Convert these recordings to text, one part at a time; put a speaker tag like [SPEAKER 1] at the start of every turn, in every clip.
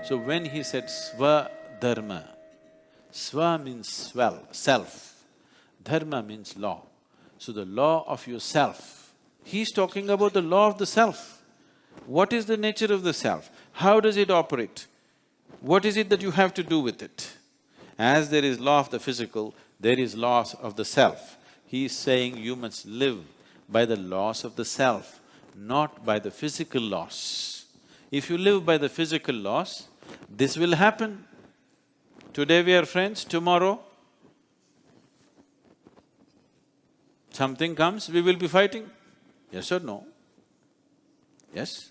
[SPEAKER 1] So when he said Swadharma, Swa means self, Dharma means law. So the law of yourself, he's talking about the law of the self. What is the nature of the self? How does it operate? What is it that you have to do with it? As there is law of the physical, there is laws of the self. He is saying you must live by the laws of the self, not by the physical laws. If you live by the physical laws, this will happen. Today we are friends, tomorrow something comes, we will be fighting. Yes or no? Yes?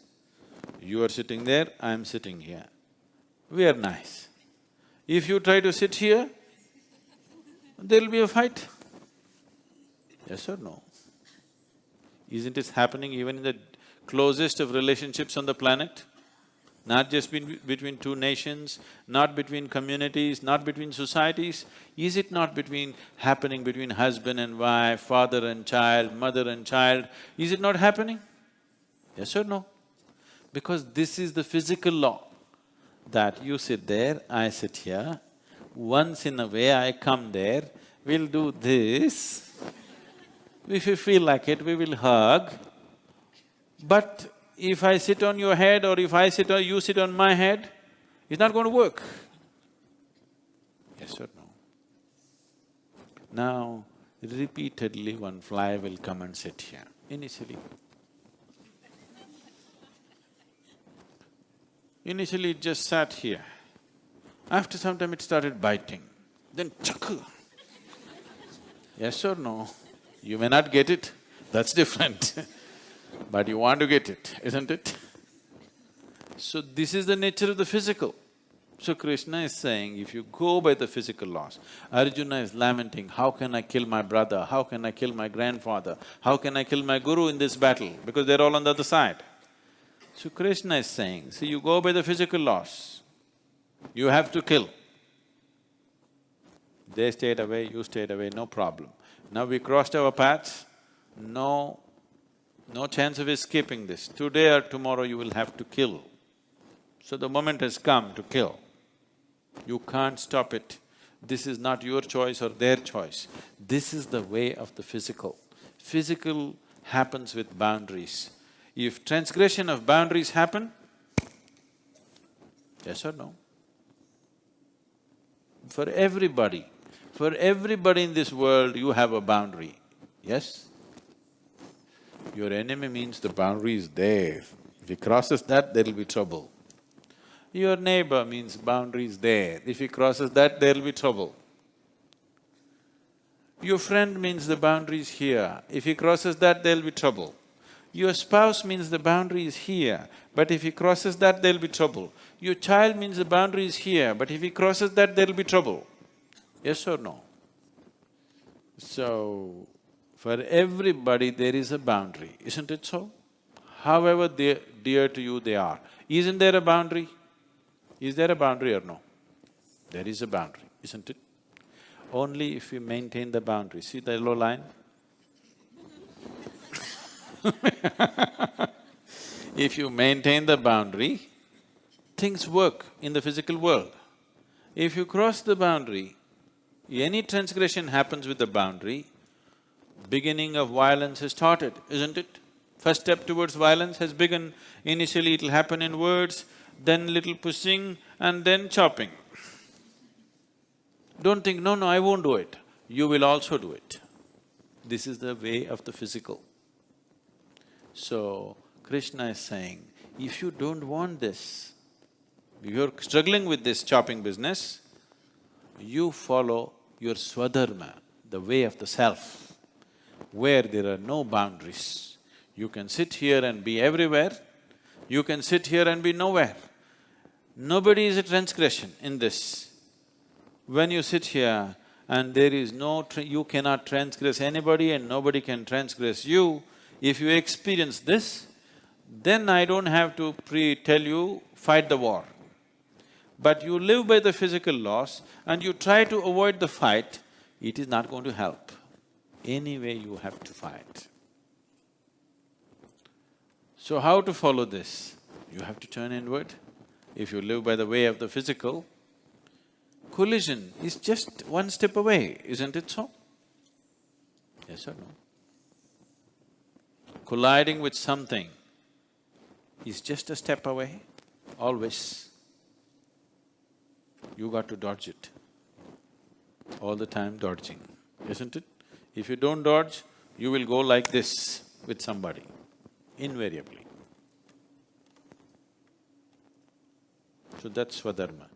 [SPEAKER 1] You are sitting there, I am sitting here. We are nice. If you try to sit here, there'll be a fight. Yes or no? Isn't it happening even in the closest of relationships on the planet? Not just between two nations, not between communities, not between societies. Is it not happening between husband and wife, father and child, mother and child? Is it not happening? Yes or no? Because this is the physical law, that you sit there, I sit here, once in a way I come there, we'll do this. If you feel like it, we will hug. But if I sit on your head or if you sit on my head, it's not going to work. Yes or no? Now, repeatedly one fly will come and sit here, initially. Initially it just sat here. After some time it started biting, then chuckle. Yes or no? You may not get it, that's different but you want to get it, isn't it? So this is the nature of the physical. So Krishna is saying, if you go by the physical laws, Arjuna is lamenting, how can I kill my brother, how can I kill my grandfather, how can I kill my guru in this battle, because they're all on the other side. So Krishna is saying, see, you go by the physical laws, you have to kill. They stayed away, you stayed away, no problem. Now we crossed our paths, no chance of escaping this. Today or tomorrow you will have to kill. So the moment has come to kill. You can't stop it. This is not your choice or their choice. This is the way of the physical. Physical happens with boundaries. If transgression of boundaries happen, yes or no? For everybody in this world, you have a boundary, yes? Your enemy means the boundary is there. If he crosses that, there'll be trouble. Your neighbor means boundary is there. If he crosses that, there'll be trouble. Your friend means the boundary is here. If he crosses that, there'll be trouble. Your spouse means the boundary is here, but if he crosses that, there'll be trouble. Your child means the boundary is here, but if he crosses that, there'll be trouble. Yes or no? So, for everybody there is a boundary, isn't it so? However dear to you they are. Isn't there a boundary? Is there a boundary or no? There is a boundary, isn't it? Only if you maintain the boundary. See the yellow line? If you maintain the boundary, things work in the physical world. If you cross the boundary, any transgression happens with the boundary, beginning of violence has started, isn't it? First step towards violence has begun. Initially it'll happen in words, then little pushing and then chopping. Don't think, no, I won't do it. You will also do it. This is the way of the physical. So, Krishna is saying, if you don't want this, you're struggling with this chopping business, you follow your Swadharma, the way of the self, where there are no boundaries. You can sit here and be everywhere, you can sit here and be nowhere. Nobody is a transgression in this. When you sit here and there is you cannot transgress anybody and nobody can transgress you, if you experience this, then I don't have to tell you, fight the war. But you live by the physical laws and you try to avoid the fight, it is not going to help. Anyway you have to fight. So how to follow this? You have to turn inward If you live by the way of the physical, collision is just one step away, isn't it so? Yes or no? Colliding with something is just a step away, always. You got to dodge it. All the time dodging, isn't it? If you don't dodge, you will go like this with somebody, invariably. So that's Swadharma.